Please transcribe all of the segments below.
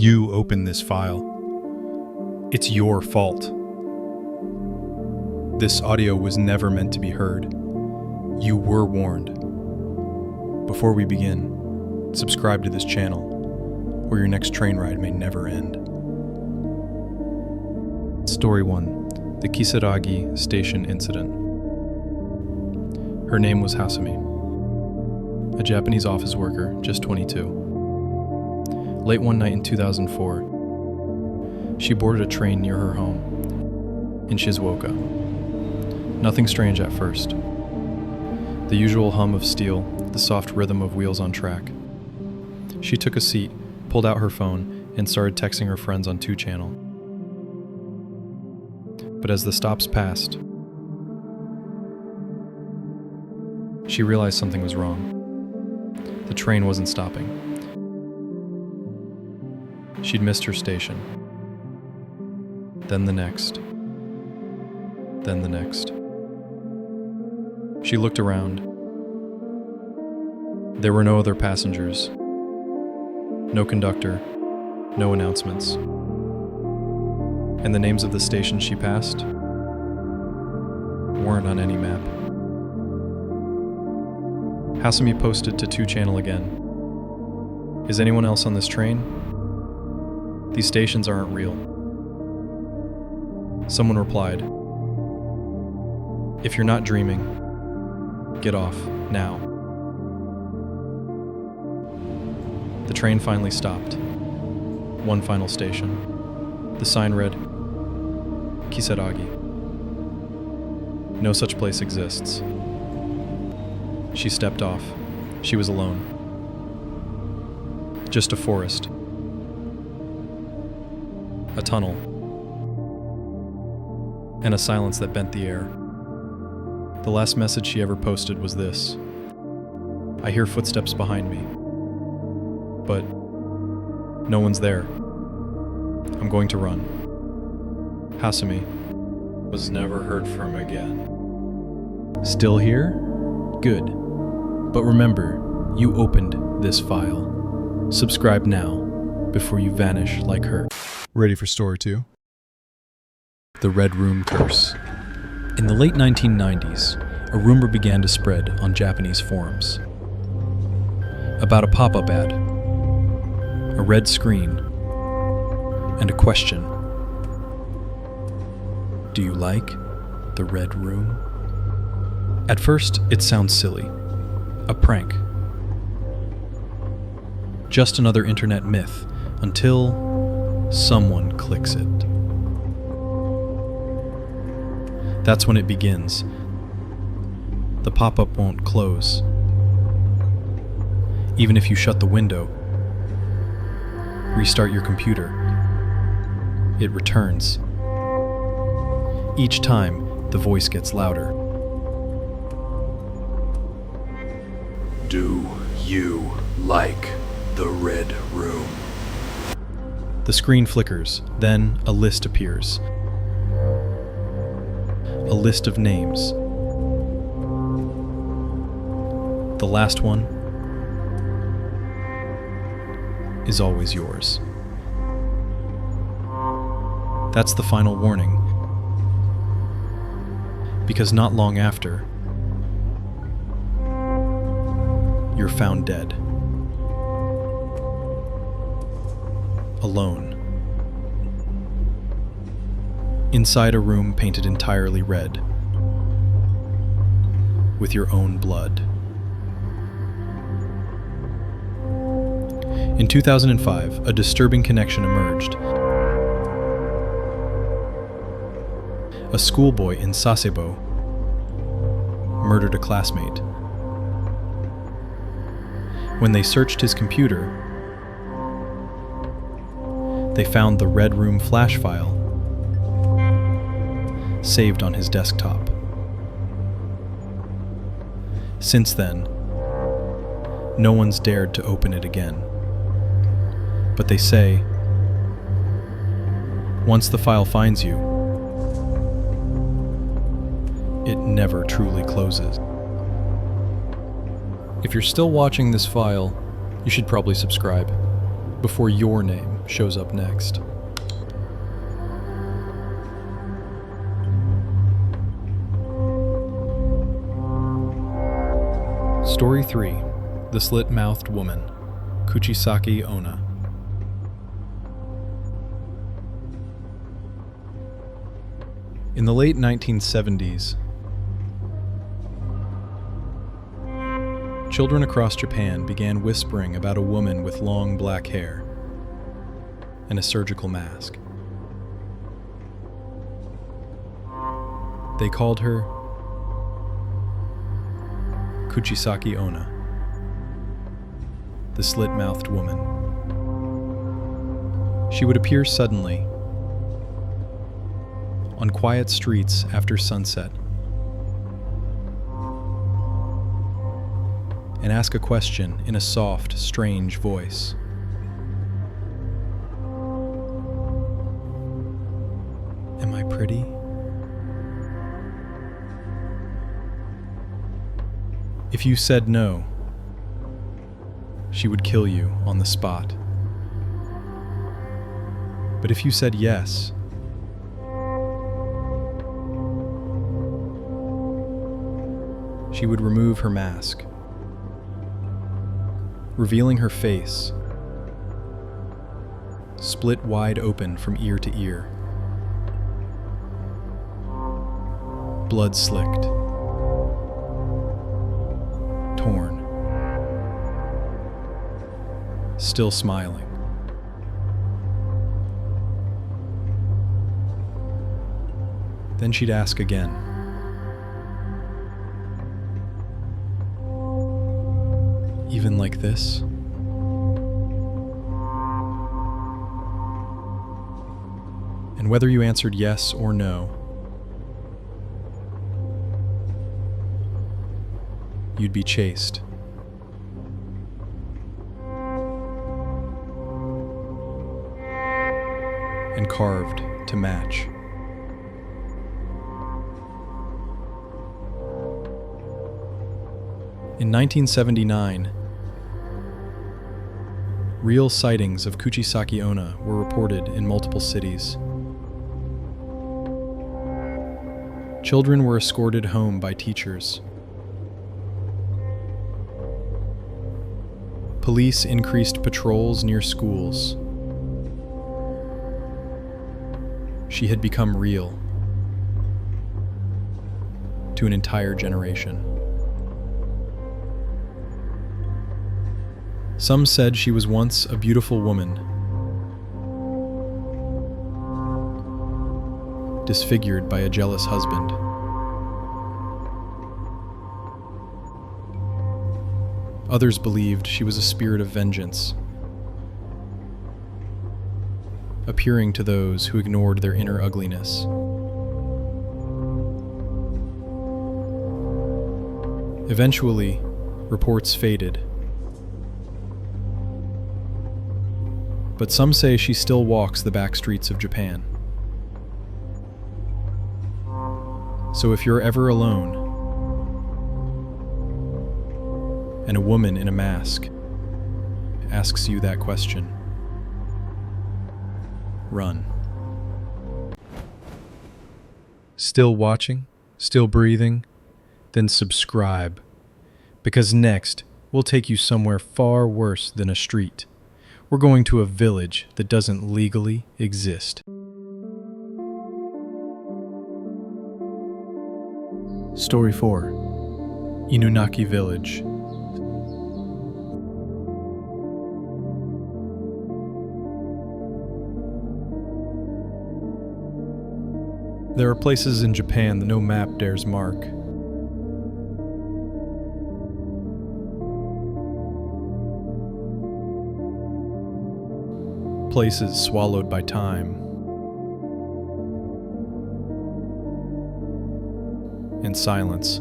You opened this file. It's your fault. This audio was never meant to be heard. You were warned. Before we begin, subscribe to this channel, or your next train ride may never end. Story 1. The Kisaragi Station Incident. Her name was Hasumi, a Japanese office worker, just 22. Late one night in 2004, she boarded a train near her home in Shizuoka. Nothing strange at first. The usual hum of steel, the soft rhythm of wheels on track. She took a seat, pulled out her phone, and started texting her friends on 2-channel. But as the stops passed, she realized something was wrong. The train wasn't stopping. She'd missed her station. Then the next. Then the next. She looked around. There were no other passengers. No conductor. No announcements. And the names of the stations she passed weren't on any map. Hasumi posted to 2-channel again. Is anyone else on this train? These stations aren't real. Someone replied, if you're not dreaming, get off, now. The train finally stopped. One final station. The sign read, Kisaragi. No such place exists. She stepped off. She was alone. Just a forest. A tunnel, and a silence that bent the air. The last message she ever posted was this: I hear footsteps behind me, but no one's there. I'm going to run. Hasumi was never heard from again. Still here? Good. But remember, you opened this file. Subscribe now, before you vanish like her. Ready for story 2? The Red Room Curse. In the late 1990s, a rumor began to spread on Japanese forums about a pop-up ad, a red screen, and a question. Do you like the Red Room? At first, it sounds silly, a prank, just another internet myth, until someone clicks it. That's when it begins. The pop-up won't close. Even if you shut the window, restart your computer, it returns. Each time, the voice gets louder. Do you like the Red Room? The screen flickers, then a list appears. A list of names. The last one is always yours. That's the final warning. Because not long after, you're found dead. Alone. Inside a room painted entirely red. With your own blood. In 2005, a disturbing connection emerged. A schoolboy in Sasebo murdered a classmate. When they searched his computer, they found the Red Room flash file saved on his desktop. Since then, no one's dared to open it again. But they say, once the file finds you, it never truly closes. If you're still watching this file, you should probably subscribe before your name shows up next. Story 3. The Slit-Mouthed Woman, Kisaragi Onna. In the late 1970s, children across Japan began whispering about a woman with long black hair and a surgical mask. They called her Kisaragi Onna, the Slit-Mouthed Woman. She would appear suddenly on quiet streets after sunset and ask a question in a soft, strange voice. Am I pretty? If you said no, she would kill you on the spot. But if you said yes, she would remove her mask, revealing her face, split wide open from ear to ear, blood slicked, torn, still smiling. Then she'd ask again. Even like this? And whether you answered yes or no, you'd be chased. And carved to match. In 1979, real sightings of Kisaragi Onna were reported in multiple cities. Children were escorted home by teachers. Police increased patrols near schools. She had become real to an entire generation. Some said she was once a beautiful woman, disfigured by a jealous husband. Others believed she was a spirit of vengeance, appearing to those who ignored their inner ugliness. Eventually, reports faded. But some say she still walks the back streets of Japan. So if you're ever alone, and a woman in a mask asks you that question, run. Still watching? Still breathing? Then subscribe, because next we'll take you somewhere far worse than a street. We're going to a village that doesn't legally exist. Story 4. Inunaki Village. There are places in Japan that no map dares mark. Places swallowed by time and silence.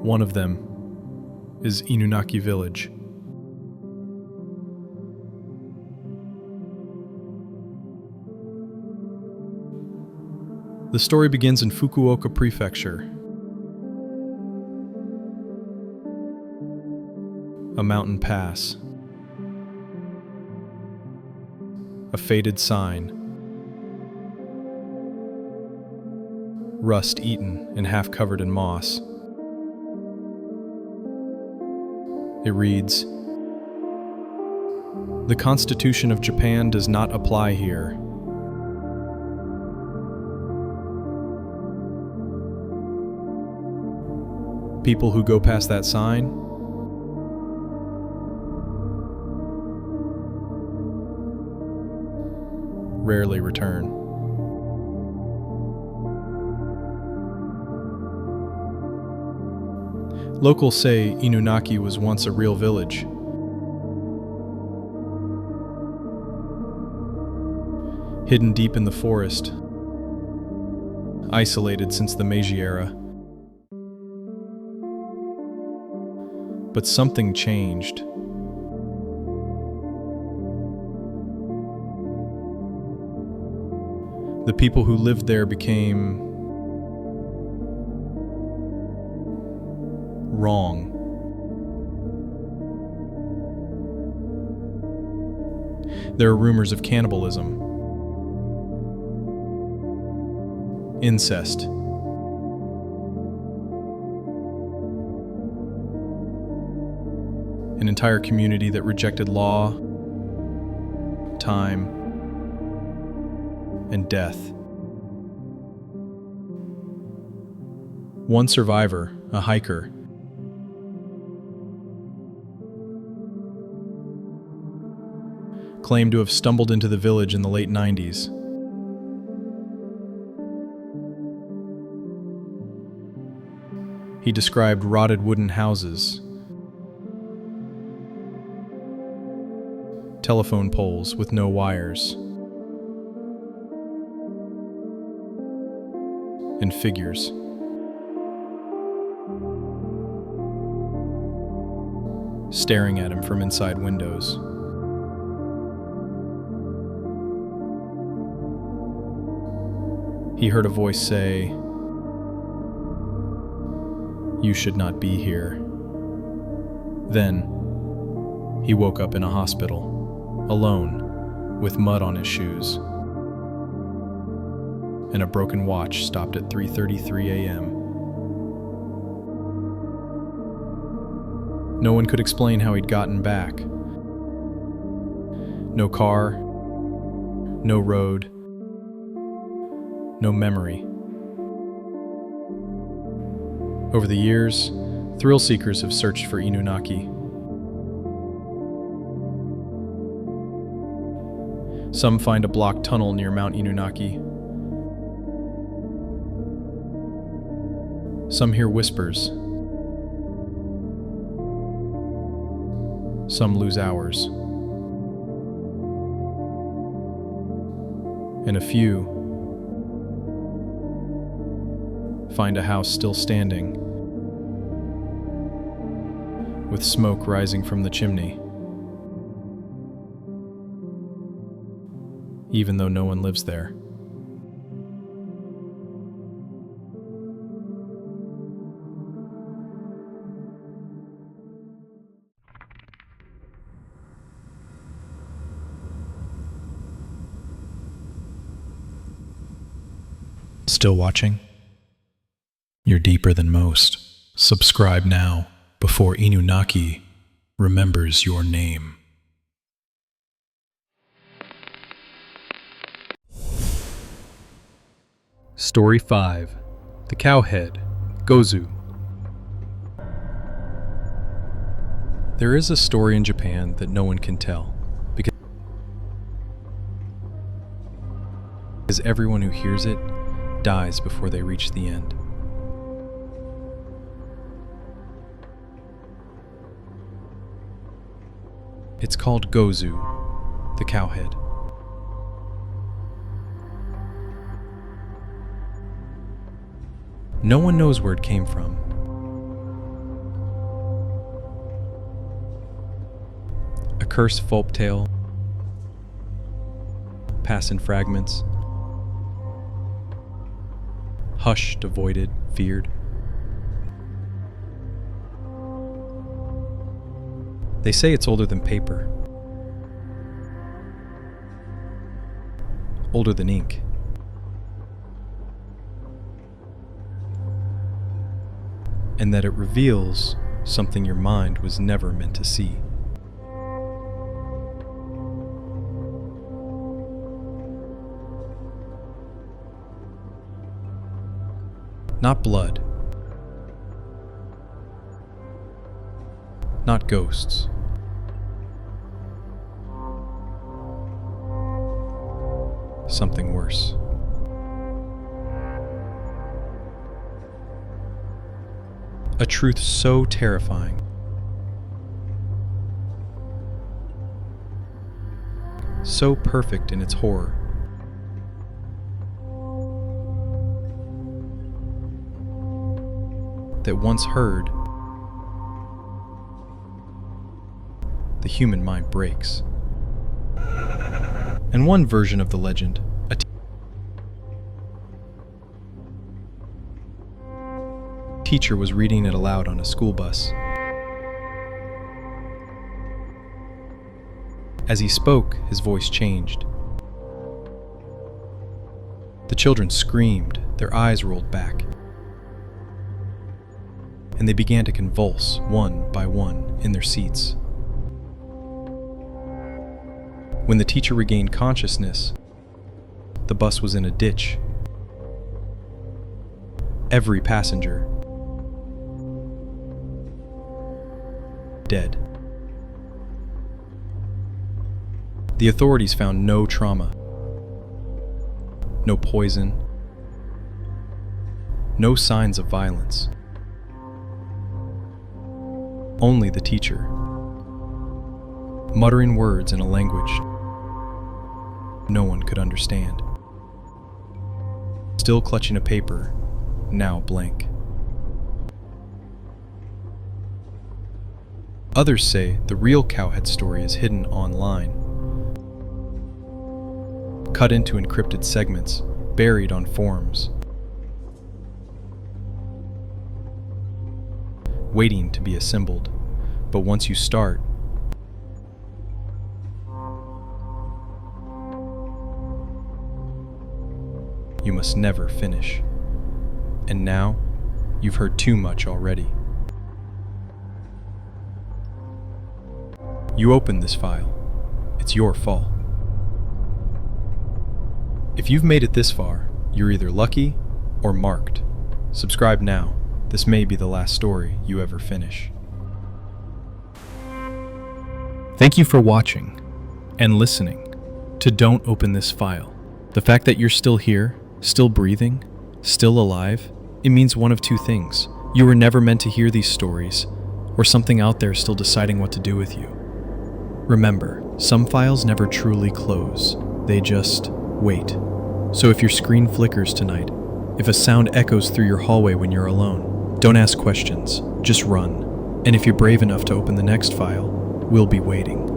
One of them is Inunaki Village. The story begins in Fukuoka Prefecture. A mountain pass. A faded sign. Rust eaten and half covered in moss. It reads, "The Constitution of Japan does not apply here." People who go past that sign rarely return. Locals say Inunaki was once a real village. Hidden deep in the forest, isolated since the Meiji era. But something changed. The people who lived there became wrong. There are rumors of cannibalism, incest, an entire community that rejected law, time, and death. One survivor, a hiker, claimed to have stumbled into the village in the late 90s. He described rotted wooden houses, telephone poles with no wires, and figures. Staring at him from inside windows. He heard a voice say, "You should not be here." Then, he woke up in a hospital. Alone, with mud on his shoes, and a broken watch stopped at 3:33 a.m. No one could explain how he'd gotten back. No car, no road, no memory. Over the years, thrill seekers have searched for Inunaki. Some find a blocked tunnel near Mount Inunaki. Some hear whispers. Some lose hours. And a few find a house still standing, with smoke rising from the chimney, even though no one lives there. Still watching? You're deeper than most. Subscribe now before Inunaki remembers your name. Story 5. The Cowhead, Gozu. There is a story in Japan that no one can tell, because everyone who hears it dies before they reach the end. It's called Gozu, the Cowhead. No one knows where it came from. A cursed folktale, passed in fragments, hushed, avoided, feared. They say it's older than paper. Older than ink. And that it reveals something your mind was never meant to see. Not blood. Not ghosts. Something worse. A truth so terrifying, so perfect in its horror, that once heard, the human mind breaks. And one version of the legend, a teacher was reading it aloud on a school bus. As he spoke, his voice changed. The children screamed, their eyes rolled back, and they began to convulse one by one in their seats. When the teacher regained consciousness, the bus was in a ditch. Every passenger dead. The authorities found no trauma, no poison, no signs of violence. Only the teacher, muttering words in a language no one could understand. Still clutching a paper, now blank. Others say the real Cowhead story is hidden online, cut into encrypted segments, buried on forums, waiting to be assembled. But once you start, you must never finish. And now, you've heard too much already. You opened this file. It's your fault. If you've made it this far, you're either lucky or marked. Subscribe now. This may be the last story you ever finish. Thank you for watching and listening to Don't Open This File. The fact that you're still here, still breathing, still alive, it means one of two things. You were never meant to hear these stories, or something out there still deciding what to do with you. Remember, some files never truly close. They just wait. So if your screen flickers tonight, if a sound echoes through your hallway when you're alone, don't ask questions, just run. And if you're brave enough to open the next file, we'll be waiting.